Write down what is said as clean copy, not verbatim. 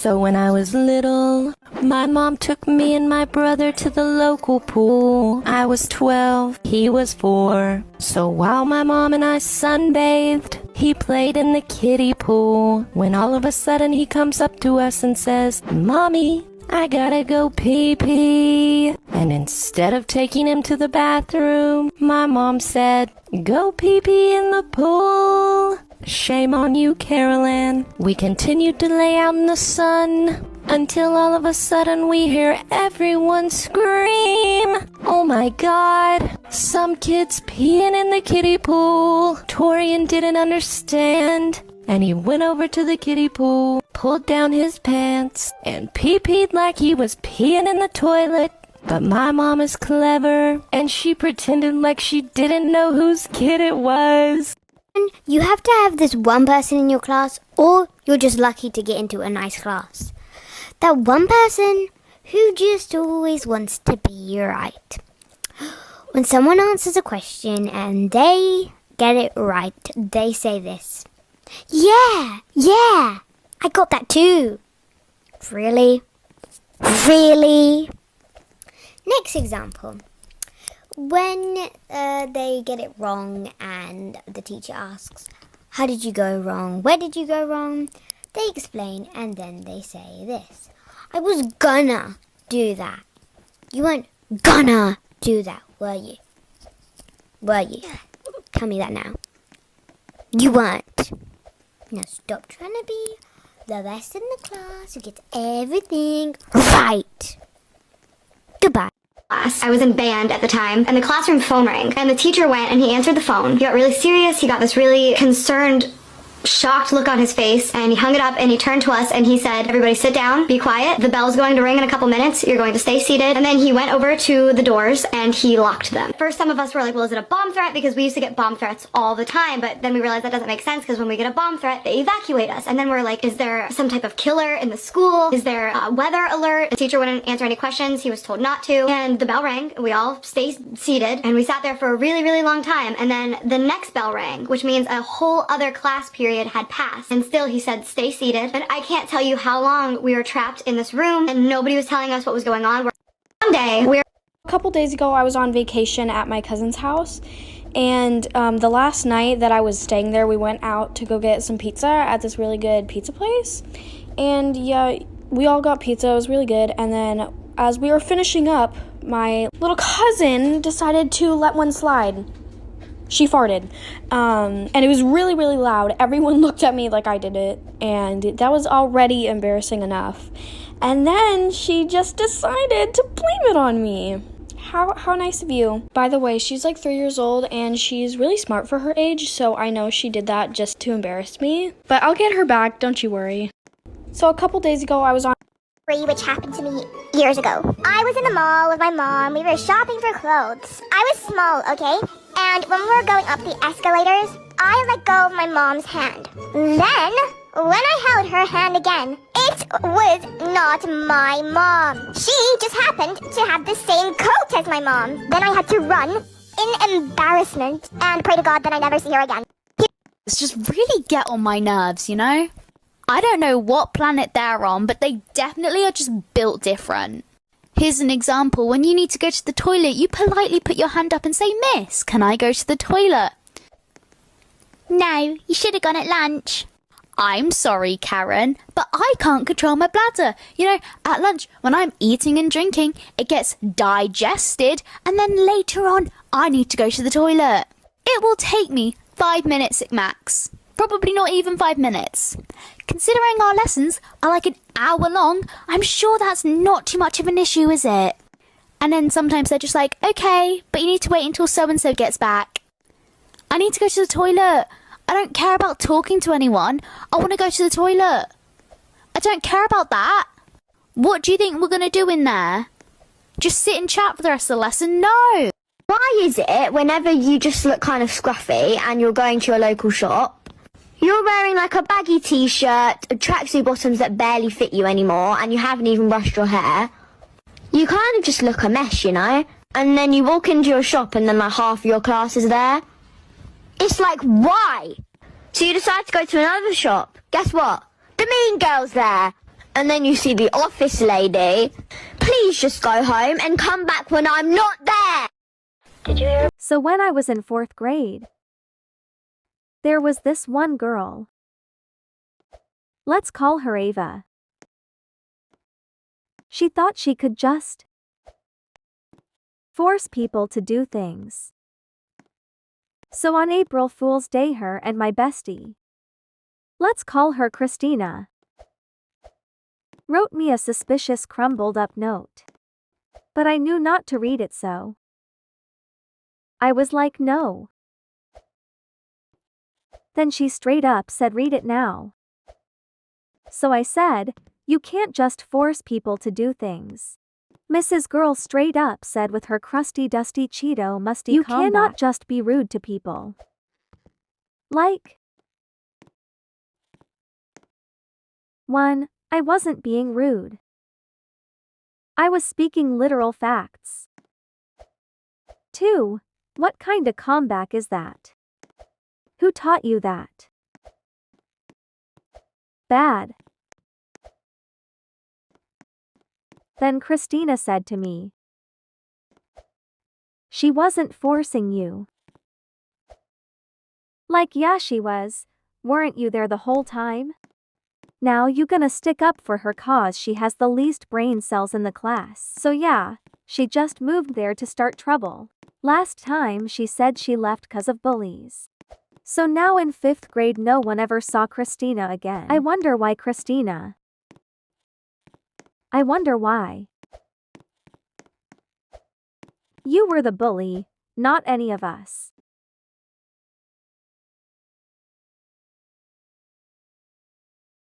So when I was little, my mom took me and my brother to the local pool. I was 12, he was 4. So while my mom and I sunbathed, he played in the kiddie pool. When all of a sudden he comes up to us and says, "Mommy, I gotta go pee-pee." And instead of taking him to the bathroom, my mom said, "Go pee-pee in the pool." Shame on you, Carolyn. We continued to lay out in the sun until all of a sudden we hear everyone scream. Oh my God, some kids peeing in the kiddie pool. Torian didn't understand, and he went over to the kiddie pool, pulled down his pants, and pee-peed like he was peeing in the toilet. But my mom is clever, and she pretended like she didn't know whose kid it was. You have to have this one person in your class, or you're just lucky to get into a nice class. That one person who just always wants to be right. When someone answers a question and they get it right, they say this: Yeah, I got that too. Really? Next example. When they get it wrong and the teacher asks, "How did you go wrong? Where did you go wrong?" They explain and then they say this: "I was gonna do that." You weren't gonna do that, were you? Tell me that now. You weren't. Now stop trying to be the best in the class who gets everything right. Goodbye. I was in band at the time, and the classroom phone rang, and the teacher went and he answered the phone. He got really serious. He got this really concerned, shocked look on his face, and he hung it up and he turned to us and he said, "Everybody sit down, be quiet. The bell's going to ring in a couple minutes. You're going to stay seated." And then he went over to the doors and he locked them. First, some of us were like, well, is it a bomb threat? Because we used to get bomb threats all the time, but then we realized that doesn't make sense because when we get a bomb threat, they evacuate us. And then we're like, is there some type of killer in the school? Is there a weather alert? The teacher wouldn't answer any questions. He was told not to. And the bell rang. We all stayed seated and we sat there for a really, really long time. And then the next bell rang, which means a whole other class period had passed. And still he said, "Stay seated." And I can't tell you how long we were trapped in this room and nobody was telling us what was going on. One day, A couple days ago, I was on vacation at my cousin's house, and the last night that I was staying there, we went out to go get some pizza at this really good pizza place. And yeah, we all got pizza. It was really good. And then as we were finishing up, my little cousin decided to let one slide. She farted, and it was really, really loud. Everyone looked at me like I did it, and that was already embarrassing enough. And then she just decided to blame it on me. How nice of you. By the way, she's like 3 years old, and she's really smart for her age, so I know she did that just to embarrass me. But I'll get her back, don't you worry. So a couple days ago, I was on which happened to me years ago. I was in the mall with my mom. We were shopping for clothes. I was small, okay? And when we were going up the escalators, I let go of my mom's hand. Then, when I held her hand again, it was not my mom. She just happened to have the same coat as my mom. Then I had to run in embarrassment and pray to God that I never see her again. It's just really get on my nerves, you know? I don't know what planet they're on, but they definitely are just built different. Here's an example. When you need to go to the toilet, you politely put your hand up and say, "Miss, can I go to the toilet?" "No, you should have gone at lunch." "I'm sorry, Karen, but I can't control my bladder. You know, at lunch, when I'm eating and drinking, it gets digested, and then later on, I need to go to the toilet. It will take me 5 minutes at max. Probably not even 5 minutes. Considering our lessons are like an hour long, I'm sure that's not too much of an issue, is it?" And then sometimes they're just like, "Okay, but you need to wait until so-and-so gets back." I need to go to the toilet. I don't care about talking to anyone. I want to go to the toilet. I don't care about that. What do you think we're going to do in there? Just sit and chat for the rest of the lesson? No. Why is it whenever you just look kind of scruffy and you're going to your local shop, you're wearing like a baggy t-shirt, tracksuit bottoms that barely fit you anymore, and you haven't even brushed your hair? You kind of just look a mess, you know? And then you walk into your shop and then like half your class is there. It's like, why? So you decide to go to another shop. Guess what? The mean girl's there. and then you see the office lady. Please just go home and come back when I'm not there. So when I was in 4th grade, there was this one girl. Let's call her Ava. She thought she could just force people to do things. So on April Fool's Day, her and my bestie, let's call her Christina, wrote me a suspicious crumbled up note. But I knew not to read it, so I was like, no. Then she straight up said, read it now. So I said, you can't just force people to do things. Mrs. Girl straight up said with her crusty dusty Cheeto musty you comeback, cannot just be rude to people. Like 1. I wasn't being rude. I was speaking literal facts. 2. What kind of comeback is that? Who taught you that? Bad. Then Christina said to me, she wasn't forcing you. Like, yeah, she was. Weren't you there the whole time? Now you gonna stick up for her cause she has the least brain cells in the class. So yeah, she just moved there to start trouble. Last time she said she left 'cause of bullies. So now in 5th grade no one ever saw Christina again. I wonder why, Christina. I wonder why. You were the bully, not any of us.